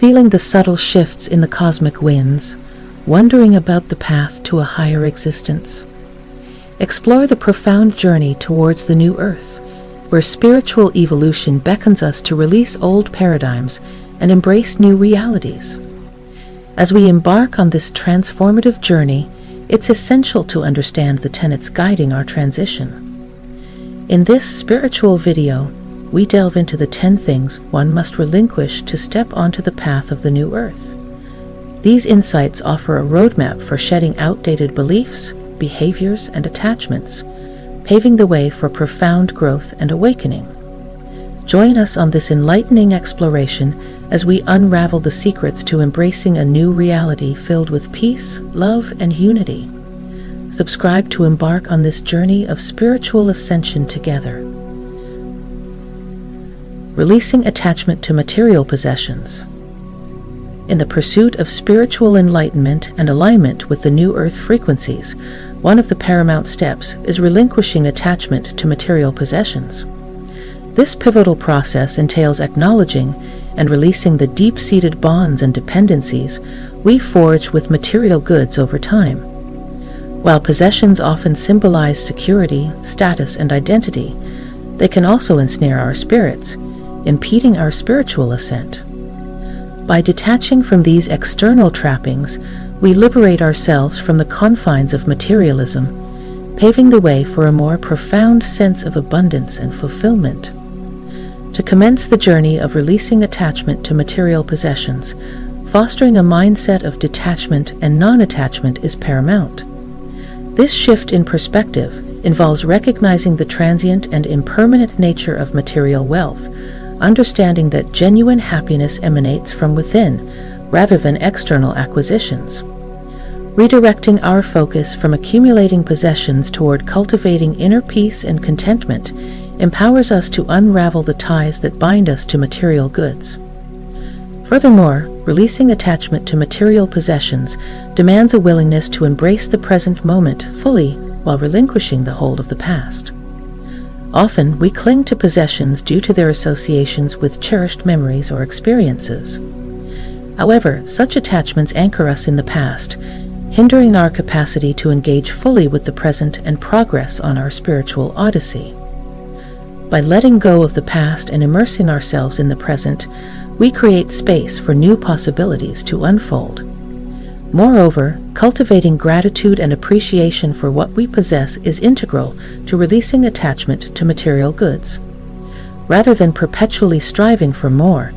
feeling the subtle shifts in the cosmic winds, wondering about the path to a higher existence. Explore the profound journey towards the new earth, where spiritual evolution beckons us to release old paradigms and embrace new realities. As we embark on this transformative journey, it's essential to understand the tenets guiding our transition. In this spiritual video, we delve into the 10 things one must relinquish to step onto the path of the new earth. These insights offer a roadmap for shedding outdated beliefs, behaviors, and attachments, paving the way for profound growth and awakening. Join us on this enlightening exploration as we unravel the secrets to embracing a new reality filled with peace, love, and unity. Subscribe to embark on this journey of spiritual ascension together. Releasing attachment to material possessions. In the pursuit of spiritual enlightenment and alignment with the new earth frequencies, one of the paramount steps is relinquishing attachment to material possessions. This pivotal process entails acknowledging and releasing the deep-seated bonds and dependencies we forge with material goods over time. While possessions often symbolize security, status, and identity, they can also ensnare our spirits, impeding our spiritual ascent. By detaching from these external trappings, we liberate ourselves from the confines of materialism, paving the way for a more profound sense of abundance and fulfillment. To commence the journey of releasing attachment to material possessions, fostering a mindset of detachment and non-attachment is paramount. This shift in perspective involves recognizing the transient and impermanent nature of material wealth, understanding that genuine happiness emanates from within rather than external acquisitions. Redirecting our focus from accumulating possessions toward cultivating inner peace and contentment empowers us to unravel the ties that bind us to material goods. Furthermore, releasing attachment to material possessions demands a willingness to embrace the present moment fully while relinquishing the hold of the past. Often, we cling to possessions due to their associations with cherished memories or experiences. However, such attachments anchor us in the past, hindering our capacity to engage fully with the present and progress on our spiritual odyssey. By letting go of the past and immersing ourselves in the present, we create space for new possibilities to unfold. Moreover, cultivating gratitude and appreciation for what we possess is integral to releasing attachment to material goods. Rather than perpetually striving for more,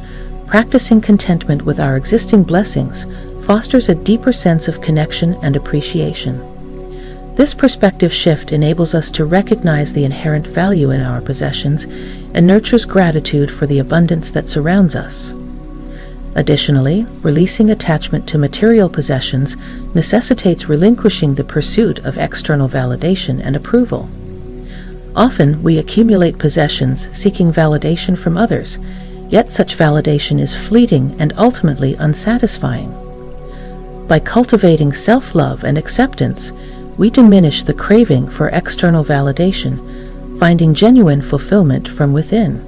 practicing contentment with our existing blessings fosters a deeper sense of connection and appreciation. This perspective shift enables us to recognize the inherent value in our possessions and nurtures gratitude for the abundance that surrounds us. Additionally, releasing attachment to material possessions necessitates relinquishing the pursuit of external validation and approval. Often, we accumulate possessions seeking validation from others, yet such validation is fleeting and ultimately unsatisfying. By cultivating self-love and acceptance, we diminish the craving for external validation, finding genuine fulfillment from within.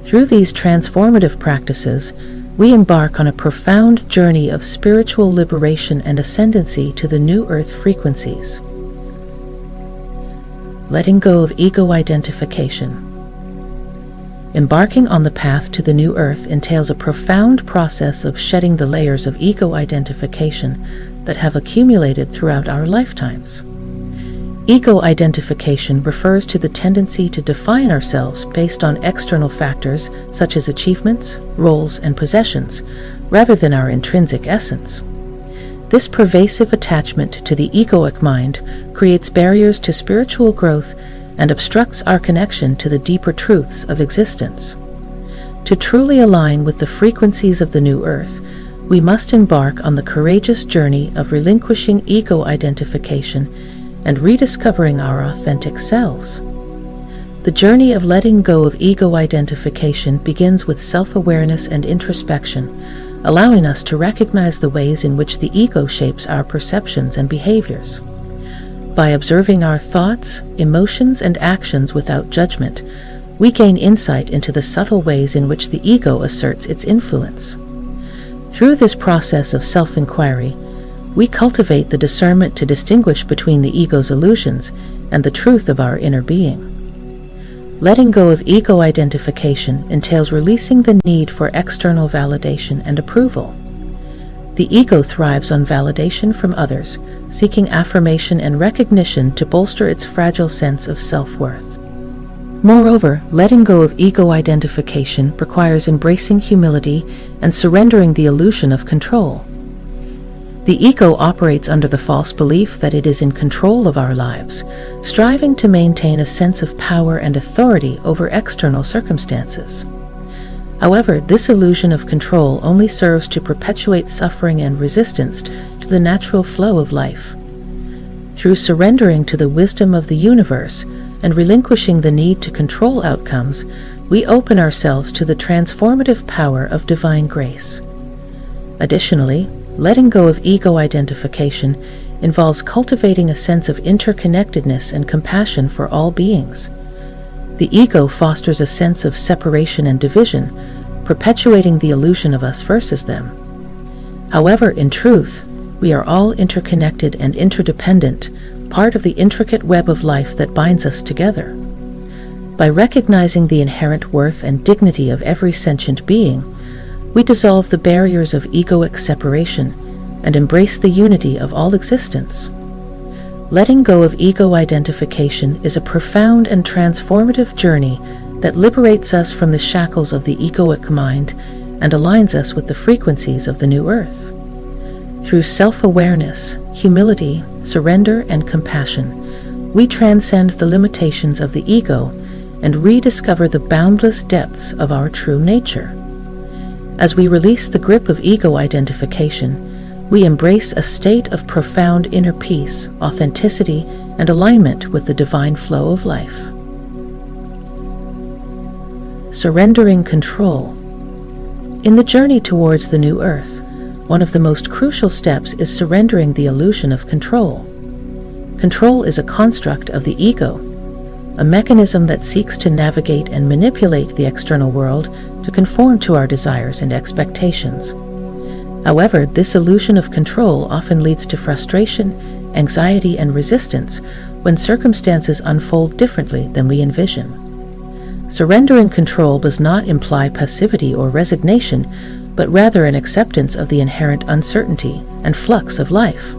Through these transformative practices, we embark on a profound journey of spiritual liberation and ascendancy to the new earth frequencies. Letting go of ego identification. Embarking on the path to the new earth entails a profound process of shedding the layers of ego identification that have accumulated throughout our lifetimes. Ego identification refers to the tendency to define ourselves based on external factors such as achievements, roles, and possessions, rather than our intrinsic essence. This pervasive attachment to the egoic mind creates barriers to spiritual growth and obstructs our connection to the deeper truths of existence. To truly align with the frequencies of the new earth, we must embark on the courageous journey of relinquishing ego identification and rediscovering our authentic selves. The journey of letting go of ego identification begins with self-awareness and introspection, allowing us to recognize the ways in which the ego shapes our perceptions and behaviors. By observing our thoughts, emotions, and actions without judgment, we gain insight into the subtle ways in which the ego asserts its influence. Through this process of self-inquiry, we cultivate the discernment to distinguish between the ego's illusions and the truth of our inner being. Letting go of ego identification entails releasing the need for external validation and approval. The ego thrives on validation from others, seeking affirmation and recognition to bolster its fragile sense of self-worth. Moreover, letting go of ego identification requires embracing humility and surrendering the illusion of control. The ego operates under the false belief that it is in control of our lives, striving to maintain a sense of power and authority over external circumstances. However, this illusion of control only serves to perpetuate suffering and resistance to the natural flow of life. Through surrendering to the wisdom of the universe and relinquishing the need to control outcomes, we open ourselves to the transformative power of divine grace. Additionally, letting go of ego identification involves cultivating a sense of interconnectedness and compassion for all beings. The ego fosters a sense of separation and division, perpetuating the illusion of us versus them. However, in truth, we are all interconnected and interdependent, part of the intricate web of life that binds us together. By recognizing the inherent worth and dignity of every sentient being, we dissolve the barriers of egoic separation and embrace the unity of all existence. Letting go of ego identification is a profound and transformative journey that liberates us from the shackles of the egoic mind and aligns us with the frequencies of the new earth. Through self-awareness, humility, surrender, and compassion, we transcend the limitations of the ego and rediscover the boundless depths of our true nature. As we release the grip of ego identification, we embrace a state of profound inner peace, authenticity, and alignment with the divine flow of life. Surrendering control. In the journey towards the new earth, one of the most crucial steps is surrendering the illusion of control. Control is a construct of the ego, a mechanism that seeks to navigate and manipulate the external world to conform to our desires and expectations. However, this illusion of control often leads to frustration, anxiety, and resistance when circumstances unfold differently than we envision. Surrendering control does not imply passivity or resignation, but rather an acceptance of the inherent uncertainty and flux of life.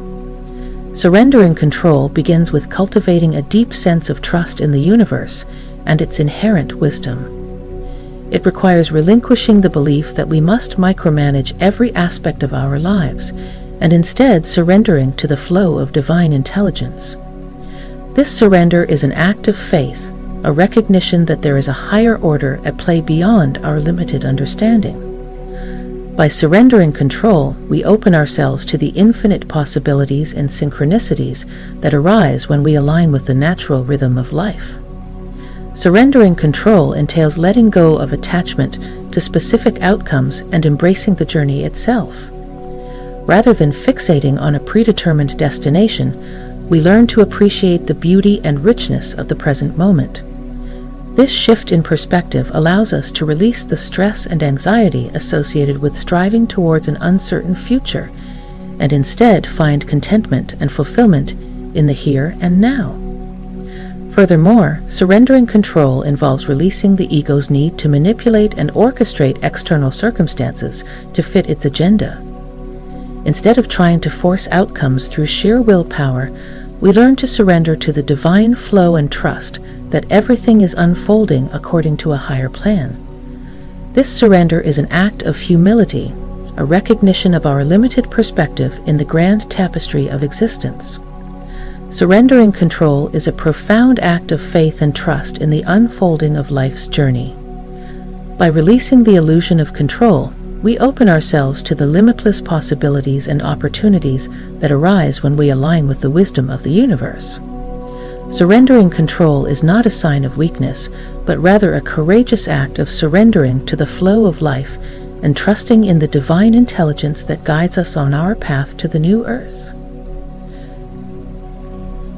Surrendering control begins with cultivating a deep sense of trust in the universe and its inherent wisdom. It requires relinquishing the belief that we must micromanage every aspect of our lives, and instead surrendering to the flow of divine intelligence. This surrender is an act of faith, a recognition that there is a higher order at play beyond our limited understanding. By surrendering control, we open ourselves to the infinite possibilities and synchronicities that arise when we align with the natural rhythm of life. Surrendering control entails letting go of attachment to specific outcomes and embracing the journey itself. Rather than fixating on a predetermined destination, we learn to appreciate the beauty and richness of the present moment. This shift in perspective allows us to release the stress and anxiety associated with striving towards an uncertain future, and instead find contentment and fulfillment in the here and now. Furthermore, surrendering control involves releasing the ego's need to manipulate and orchestrate external circumstances to fit its agenda. Instead of trying to force outcomes through sheer willpower, we learn to surrender to the divine flow and trust that everything is unfolding according to a higher plan. This surrender is an act of humility, a recognition of our limited perspective in the grand tapestry of existence. Surrendering control is a profound act of faith and trust in the unfolding of life's journey. By releasing the illusion of control, we open ourselves to the limitless possibilities and opportunities that arise when we align with the wisdom of the universe. Surrendering control is not a sign of weakness, but rather a courageous act of surrendering to the flow of life and trusting in the divine intelligence that guides us on our path to the new earth.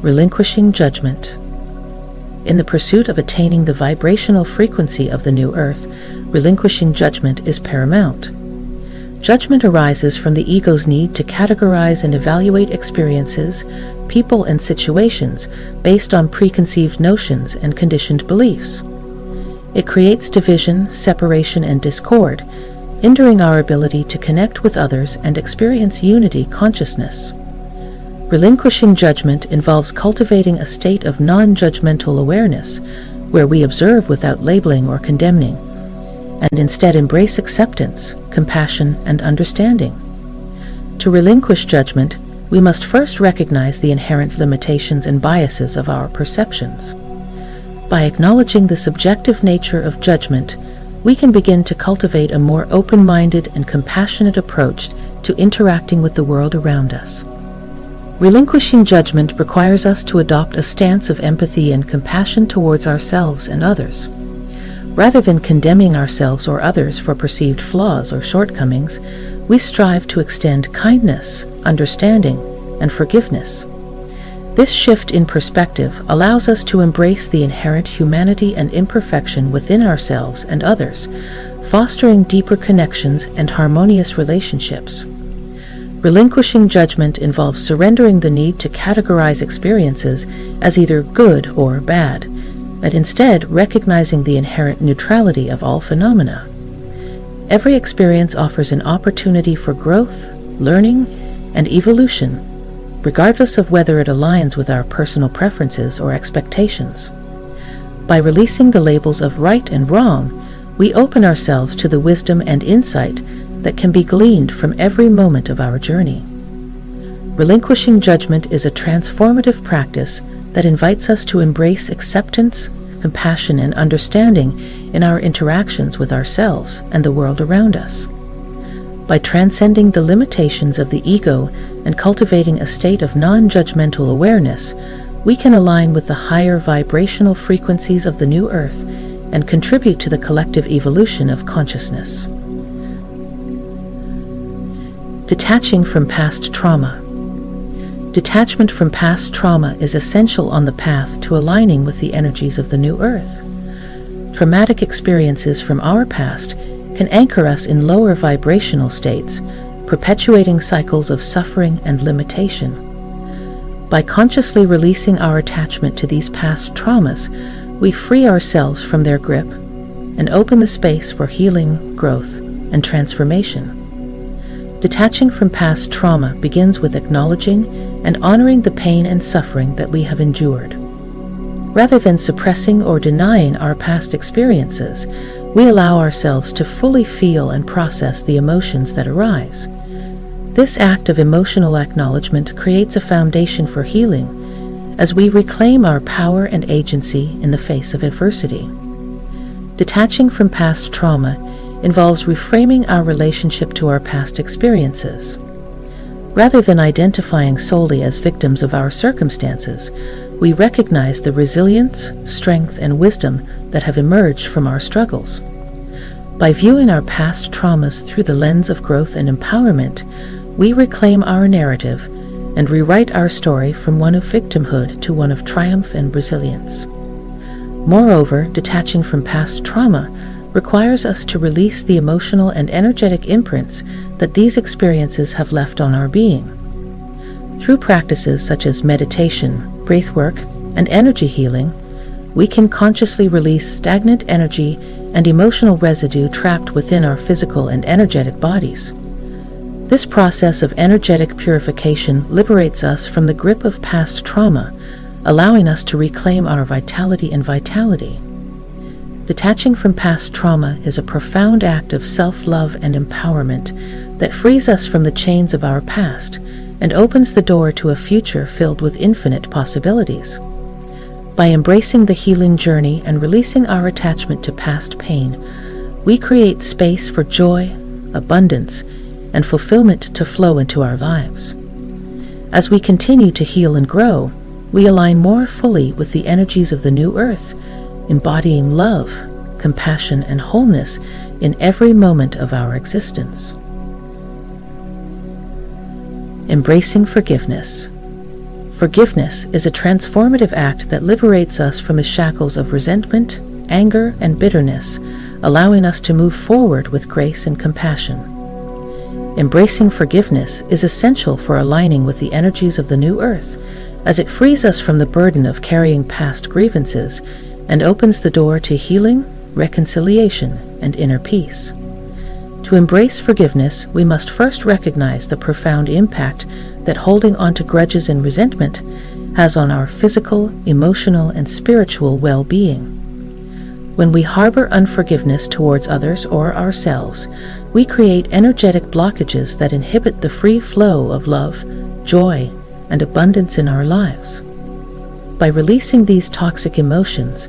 Relinquishing judgment. In the pursuit of attaining the vibrational frequency of the new earth, relinquishing judgment is paramount. Judgment arises from the ego's need to categorize and evaluate experiences, people, and situations based on preconceived notions and conditioned beliefs. It creates division, separation, and discord, hindering our ability to connect with others and experience unity consciousness. Relinquishing judgment involves cultivating a state of non-judgmental awareness, where we observe without labeling or condemning, and instead embrace acceptance, compassion, and understanding. To relinquish judgment, we must first recognize the inherent limitations and biases of our perceptions. By acknowledging the subjective nature of judgment, we can begin to cultivate a more open-minded and compassionate approach to interacting with the world around us. Relinquishing judgment requires us to adopt a stance of empathy and compassion towards ourselves and others. Rather than condemning ourselves or others for perceived flaws or shortcomings, we strive to extend kindness, understanding, and forgiveness. This shift in perspective allows us to embrace the inherent humanity and imperfection within ourselves and others, fostering deeper connections and harmonious relationships. Relinquishing judgment involves surrendering the need to categorize experiences as either good or bad, and instead recognizing the inherent neutrality of all phenomena. Every experience offers an opportunity for growth, learning, and evolution, regardless of whether it aligns with our personal preferences or expectations. By releasing the labels of right and wrong, we open ourselves to the wisdom and insight that can be gleaned from every moment of our journey. Relinquishing judgment is a transformative practice that invites us to embrace acceptance, compassion, and understanding in our interactions with ourselves and the world around us. By transcending the limitations of the ego and cultivating a state of non-judgmental awareness, we can align with the higher vibrational frequencies of the new earth and contribute to the collective evolution of consciousness. Detaching from past trauma. Detachment from past trauma is essential on the path to aligning with the energies of the new earth. Traumatic experiences from our past can anchor us in lower vibrational states, perpetuating cycles of suffering and limitation. By consciously releasing our attachment to these past traumas, we free ourselves from their grip and open the space for healing, growth, and transformation. Detaching from past trauma begins with acknowledging and honoring the pain and suffering that we have endured. Rather than suppressing or denying our past experiences, we allow ourselves to fully feel and process the emotions that arise. This act of emotional acknowledgement creates a foundation for healing as we reclaim our power and agency in the face of adversity. Detaching from past trauma involves reframing our relationship to our past experiences. Rather than identifying solely as victims of our circumstances, we recognize the resilience, strength, and wisdom that have emerged from our struggles. By viewing our past traumas through the lens of growth and empowerment, we reclaim our narrative and rewrite our story from one of victimhood to one of triumph and resilience. Moreover, detaching from past trauma requires us to release the emotional and energetic imprints that these experiences have left on our being. Through practices such as meditation, breathwork, and energy healing, we can consciously release stagnant energy and emotional residue trapped within our physical and energetic bodies. This process of energetic purification liberates us from the grip of past trauma, allowing us to reclaim our vitality and vitality. Detaching from past trauma is a profound act of self-love and empowerment that frees us from the chains of our past and opens the door to a future filled with infinite possibilities. By embracing the healing journey and releasing our attachment to past pain, we create space for joy, abundance, and fulfillment to flow into our lives. As we continue to heal and grow, we align more fully with the energies of the new earth, embodying love, compassion, and wholeness in every moment of our existence. Embracing forgiveness. Forgiveness is a transformative act that liberates us from the shackles of resentment, anger, and bitterness, allowing us to move forward with grace and compassion. Embracing forgiveness is essential for aligning with the energies of the new earth, as it frees us from the burden of carrying past grievances and opens the door to healing, reconciliation, and inner peace. To embrace forgiveness, we must first recognize the profound impact that holding on to grudges and resentment has on our physical, emotional, and spiritual well-being. When we harbor unforgiveness towards others or ourselves, we create energetic blockages that inhibit the free flow of love, joy, and abundance in our lives. By releasing these toxic emotions,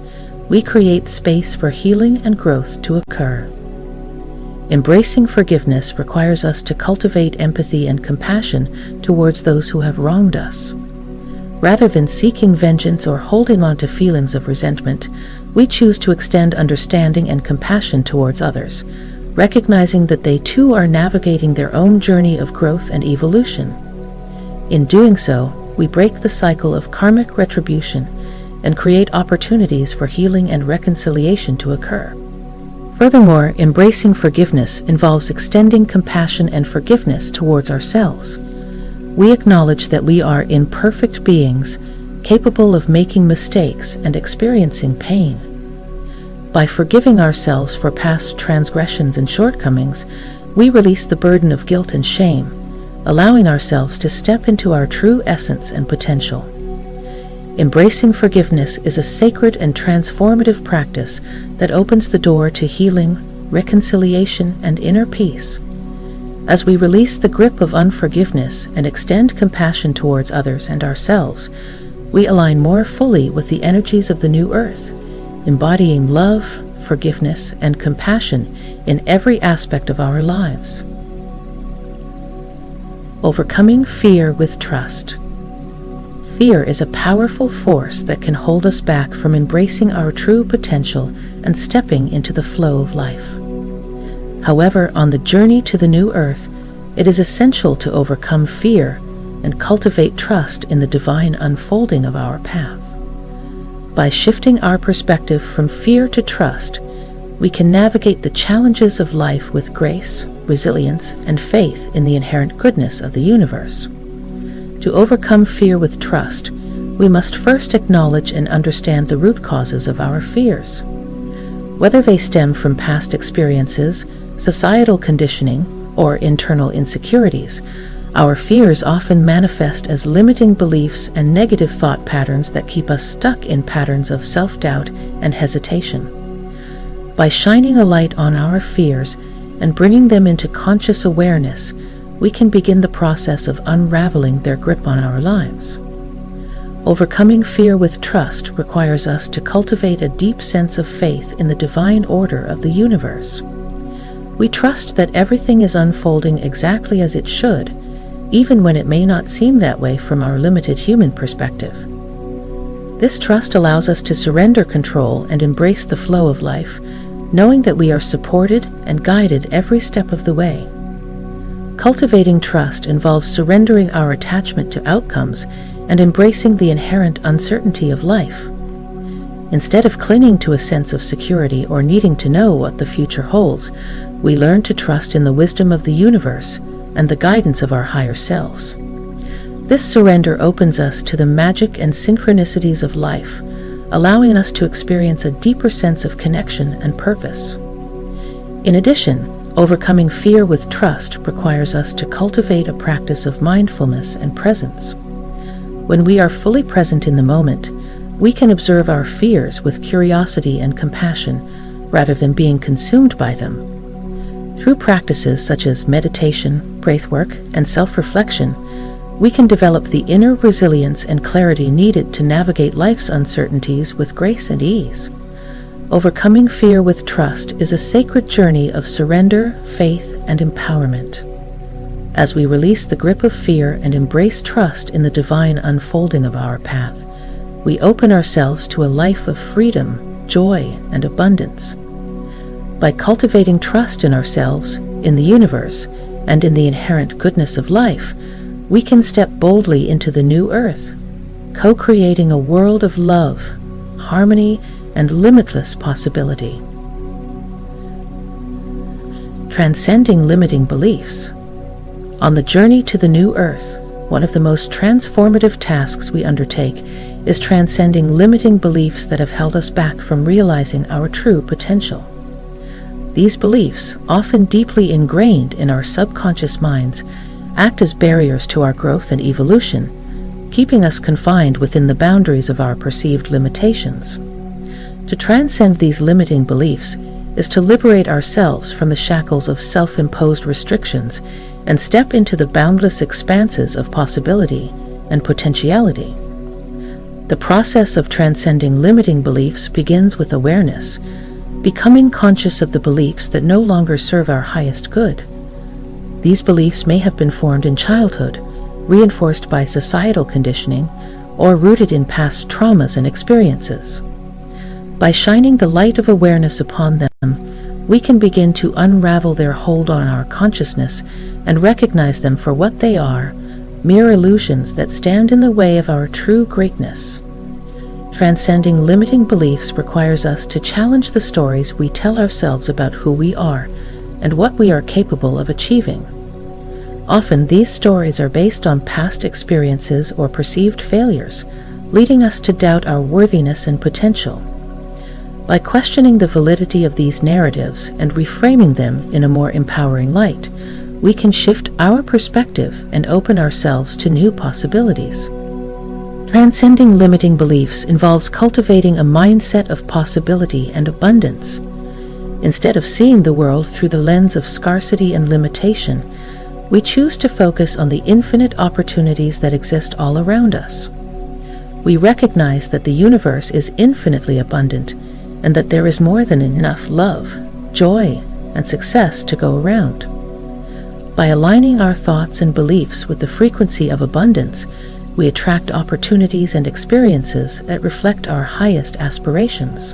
we create space for healing and growth to occur. Embracing forgiveness requires us to cultivate empathy and compassion towards those who have wronged us. Rather than seeking vengeance or holding on to feelings of resentment, we choose to extend understanding and compassion towards others, recognizing that they too are navigating their own journey of growth and evolution. In doing so, we break the cycle of karmic retribution and create opportunities for healing and reconciliation to occur. Furthermore, embracing forgiveness involves extending compassion and forgiveness towards ourselves. We acknowledge that we are imperfect beings, capable of making mistakes and experiencing pain. By forgiving ourselves for past transgressions and shortcomings, we release the burden of guilt and shame, allowing ourselves to step into our true essence and potential. Embracing forgiveness is a sacred and transformative practice that opens the door to healing, reconciliation, and inner peace. As we release the grip of unforgiveness and extend compassion towards others and ourselves, we align more fully with the energies of the new earth, embodying love, forgiveness, and compassion in every aspect of our lives. Overcoming fear with trust. Fear is a powerful force that can hold us back from embracing our true potential and stepping into the flow of life. However, on the journey to the new earth, it is essential to overcome fear and cultivate trust in the divine unfolding of our path. By shifting our perspective from fear to trust, we can navigate the challenges of life with grace, resilience, and faith in the inherent goodness of the universe. To overcome fear with trust, we must first acknowledge and understand the root causes of our fears. Whether they stem from past experiences, societal conditioning, or internal insecurities, our fears often manifest as limiting beliefs and negative thought patterns that keep us stuck in patterns of self-doubt and hesitation. By shining a light on our fears and bringing them into conscious awareness, we can begin the process of unraveling their grip on our lives. Overcoming fear with trust requires us to cultivate a deep sense of faith in the divine order of the universe. We trust that everything is unfolding exactly as it should, even when it may not seem that way from our limited human perspective. This trust allows us to surrender control and embrace the flow of life, knowing that we are supported and guided every step of the way. Cultivating trust involves surrendering our attachment to outcomes and embracing the inherent uncertainty of life. Instead of clinging to a sense of security or needing to know what the future holds, we learn to trust in the wisdom of the universe and the guidance of our higher selves. This surrender opens us to the magic and synchronicities of life, allowing us to experience a deeper sense of connection and purpose. In addition, overcoming fear with trust requires us to cultivate a practice of mindfulness and presence. When we are fully present in the moment, we can observe our fears with curiosity and compassion rather than being consumed by them. Through practices such as meditation, breathwork, and self-reflection, we can develop the inner resilience and clarity needed to navigate life's uncertainties with grace and ease. Overcoming fear with trust is a sacred journey of surrender, faith, and empowerment. As we release the grip of fear and embrace trust in the divine unfolding of our path, we open ourselves to a life of freedom, joy, and abundance. By cultivating trust in ourselves, in the universe, and in the inherent goodness of life, we can step boldly into the new earth, co-creating a world of love, harmony, and limitless possibility. Transcending limiting beliefs. On the journey to the new earth, one of the most transformative tasks we undertake is transcending limiting beliefs that have held us back from realizing our true potential. These beliefs, often deeply ingrained in our subconscious minds, act as barriers to our growth and evolution, keeping us confined within the boundaries of our perceived limitations. To transcend these limiting beliefs is to liberate ourselves from the shackles of self-imposed restrictions and step into the boundless expanses of possibility and potentiality. The process of transcending limiting beliefs begins with awareness, becoming conscious of the beliefs that no longer serve our highest good. These beliefs may have been formed in childhood, reinforced by societal conditioning, or rooted in past traumas and experiences. By shining the light of awareness upon them, we can begin to unravel their hold on our consciousness and recognize them for what they are, mere illusions that stand in the way of our true greatness. Transcending limiting beliefs requires us to challenge the stories we tell ourselves about who we are and what we are capable of achieving. Often these stories are based on past experiences or perceived failures, leading us to doubt our worthiness and potential. By questioning the validity of these narratives and reframing them in a more empowering light, we can shift our perspective and open ourselves to new possibilities. Transcending limiting beliefs involves cultivating a mindset of possibility and abundance. Instead of seeing the world through the lens of scarcity and limitation, we choose to focus on the infinite opportunities that exist all around us. We recognize that the universe is infinitely abundant and that there is more than enough love, joy, and success to go around. By aligning our thoughts and beliefs with the frequency of abundance, we attract opportunities and experiences that reflect our highest aspirations.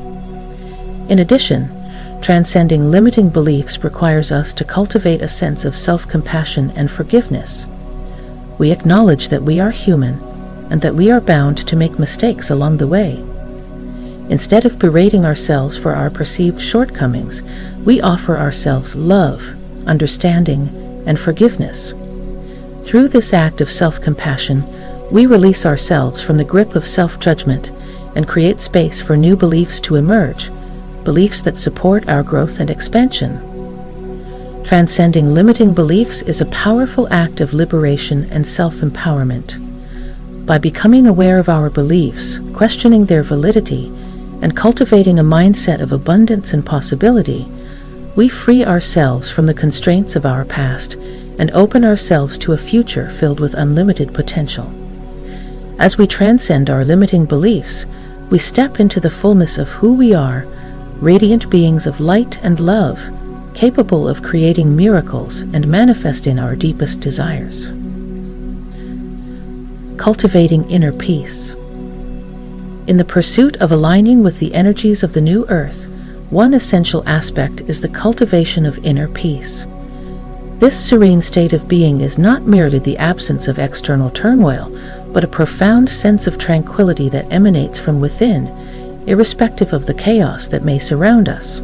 In addition, transcending limiting beliefs requires us to cultivate a sense of self-compassion and forgiveness. We acknowledge that we are human and that we are bound to make mistakes along the way. Instead of berating ourselves for our perceived shortcomings, we offer ourselves love, understanding, and forgiveness. Through this act of self-compassion, we release ourselves from the grip of self-judgment and create space for new beliefs to emerge, beliefs that support our growth and expansion. Transcending limiting beliefs is a powerful act of liberation and self-empowerment. By becoming aware of our beliefs, questioning their validity, and cultivating a mindset of abundance and possibility, we free ourselves from the constraints of our past and open ourselves to a future filled with unlimited potential. As we transcend our limiting beliefs, we step into the fullness of who we are, radiant beings of light and love, capable of creating miracles and manifesting our deepest desires. Cultivating inner peace. In the pursuit of aligning with the energies of the new earth, one essential aspect is the cultivation of inner peace. This serene state of being is not merely the absence of external turmoil, but a profound sense of tranquility that emanates from within, irrespective of the chaos that may surround us.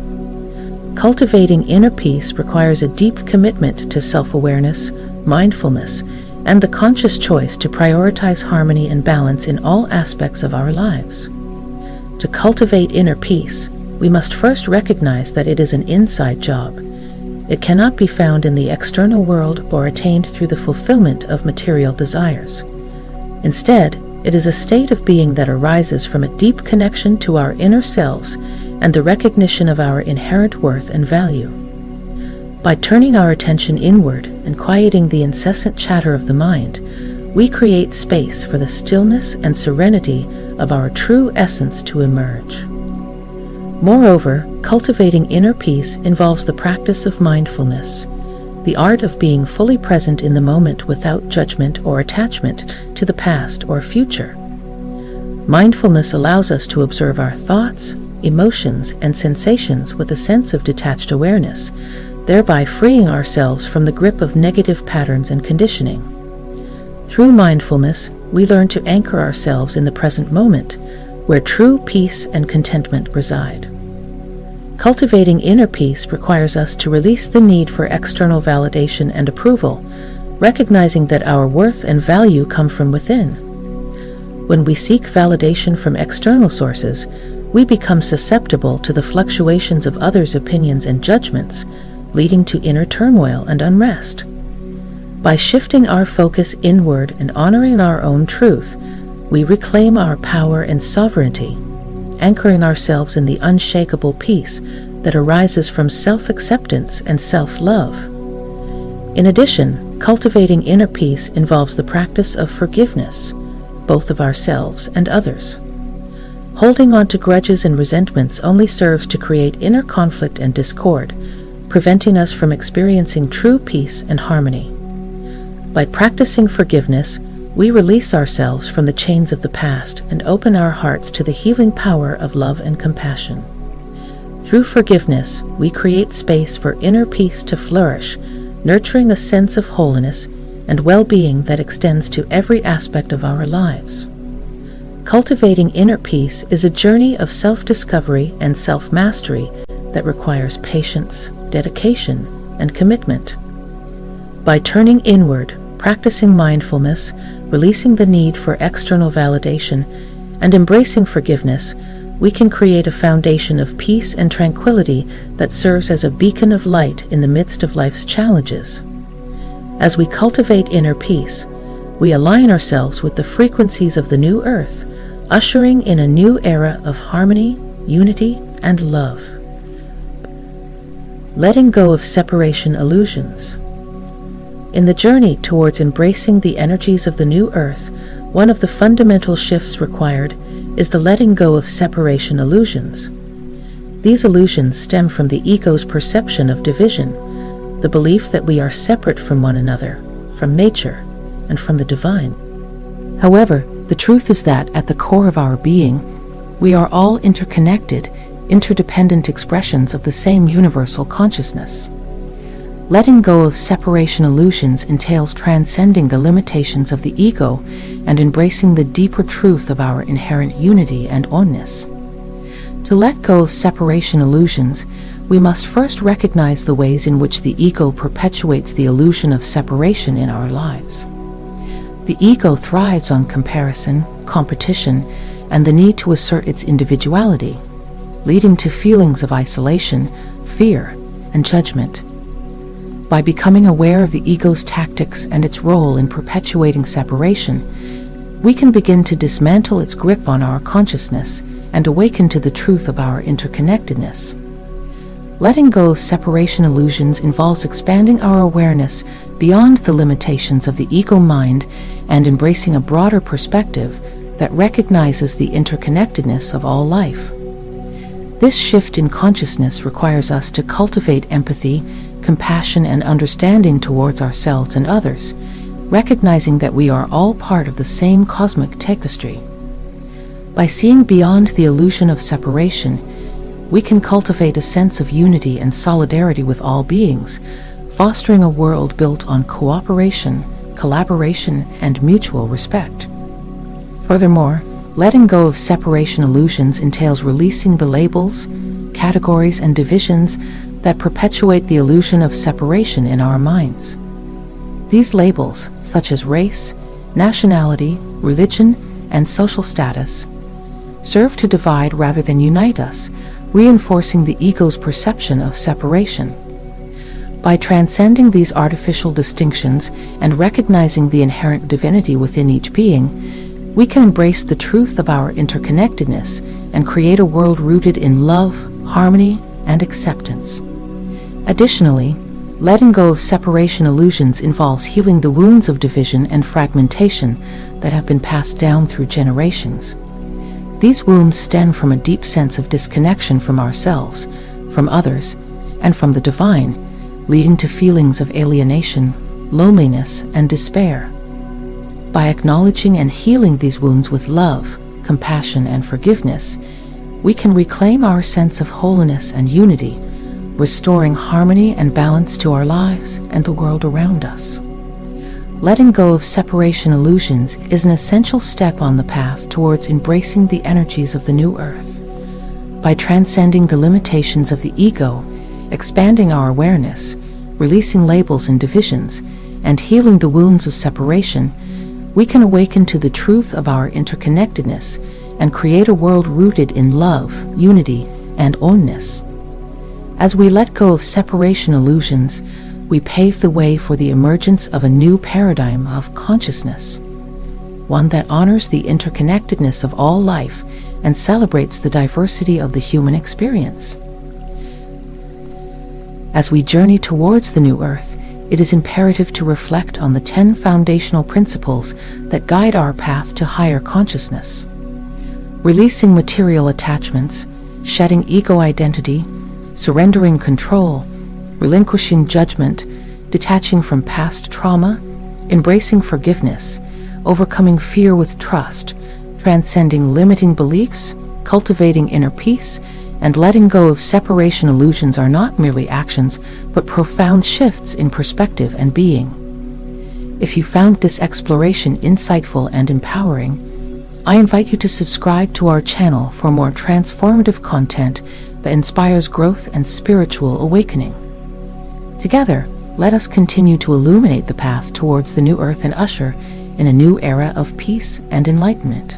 Cultivating inner peace requires a deep commitment to self-awareness, mindfulness, and the conscious choice to prioritize harmony and balance in all aspects of our lives. To cultivate inner peace, we must first recognize that it is an inside job. It cannot be found in the external world or attained through the fulfillment of material desires. Instead, it is a state of being that arises from a deep connection to our inner selves and the recognition of our inherent worth and value. By turning our attention inward and quieting the incessant chatter of the mind, we create space for the stillness and serenity of our true essence to emerge. Moreover, cultivating inner peace involves the practice of mindfulness, the art of being fully present in the moment without judgment or attachment to the past or future. Mindfulness allows us to observe our thoughts, emotions, and sensations with a sense of detached awareness, thereby freeing ourselves from the grip of negative patterns and conditioning. Through mindfulness, we learn to anchor ourselves in the present moment, where true peace and contentment reside. Cultivating inner peace requires us to release the need for external validation and approval, recognizing that our worth and value come from within. When we seek validation from external sources, we become susceptible to the fluctuations of others' opinions and judgments, leading to inner turmoil and unrest. By shifting our focus inward and honoring our own truth, we reclaim our power and sovereignty, anchoring ourselves in the unshakable peace that arises from self-acceptance and self-love. In addition, cultivating inner peace involves the practice of forgiveness, both of ourselves and others. Holding on to grudges and resentments only serves to create inner conflict and discord, preventing us from experiencing true peace and harmony. By practicing forgiveness, we release ourselves from the chains of the past and open our hearts to the healing power of love and compassion. Through forgiveness, we create space for inner peace to flourish, nurturing a sense of wholeness and well-being that extends to every aspect of our lives. Cultivating inner peace is a journey of self-discovery and self-mastery that requires patience, dedication, and commitment. By turning inward, practicing mindfulness, releasing the need for external validation, and embracing forgiveness, we can create a foundation of peace and tranquility that serves as a beacon of light in the midst of life's challenges. As we cultivate inner peace, we align ourselves with the frequencies of the new earth, ushering in a new era of harmony, unity, and love. Letting go of separation illusions. In the journey towards embracing the energies of the new earth, one of the fundamental shifts required is the letting go of separation illusions. These illusions stem from the ego's perception of division, the belief that we are separate from one another, from nature, and from the divine. However, the truth is that at the core of our being, we are all interconnected, interdependent expressions of the same universal consciousness. Letting go of separation illusions entails transcending the limitations of the ego and embracing the deeper truth of our inherent unity and oneness. To let go of separation illusions, we must first recognize the ways in which the ego perpetuates the illusion of separation in our lives. The ego thrives on comparison, competition, and the need to assert its individuality, leading to feelings of isolation, fear, and judgment. By becoming aware of the ego's tactics and its role in perpetuating separation, we can begin to dismantle its grip on our consciousness and awaken to the truth of our interconnectedness. Letting go of separation illusions involves expanding our awareness beyond the limitations of the ego mind and embracing a broader perspective that recognizes the interconnectedness of all life. This shift in consciousness requires us to cultivate empathy, compassion, and understanding towards ourselves and others, recognizing that we are all part of the same cosmic tapestry. By seeing beyond the illusion of separation, we can cultivate a sense of unity and solidarity with all beings, fostering a world built on cooperation, collaboration, and mutual respect. Furthermore, letting go of separation illusions entails releasing the labels, categories, and divisions that perpetuate the illusion of separation in our minds. These labels, such as race, nationality, religion, and social status, serve to divide rather than unite us, reinforcing the ego's perception of separation. By transcending these artificial distinctions and recognizing the inherent divinity within each being, we can embrace the truth of our interconnectedness and create a world rooted in love, harmony, and acceptance. Additionally, letting go of separation illusions involves healing the wounds of division and fragmentation that have been passed down through generations. These wounds stem from a deep sense of disconnection from ourselves, from others, and from the divine, leading to feelings of alienation, loneliness, and despair. By acknowledging and healing these wounds with love, compassion, and forgiveness, we can reclaim our sense of wholeness and unity, restoring harmony and balance to our lives and the world around us. Letting go of separation illusions is an essential step on the path towards embracing the energies of the new earth. By transcending the limitations of the ego, expanding our awareness, releasing labels and divisions, and healing the wounds of separation, we can awaken to the truth of our interconnectedness and create a world rooted in love, unity, and oneness. As we let go of separation illusions, we pave the way for the emergence of a new paradigm of consciousness, one that honors the interconnectedness of all life and celebrates the diversity of the human experience. As we journey towards the new earth, it is imperative to reflect on the 10 foundational principles that guide our path to higher consciousness. Releasing material attachments, shedding ego identity, surrendering control, relinquishing judgment, detaching from past trauma, embracing forgiveness, overcoming fear with trust, transcending limiting beliefs, cultivating inner peace, and letting go of separation illusions are not merely actions, but profound shifts in perspective and being. If you found this exploration insightful and empowering, I invite you to subscribe to our channel for more transformative content that inspires growth and spiritual awakening. Together, let us continue to illuminate the path towards the new earth and usher in a new era of peace and enlightenment.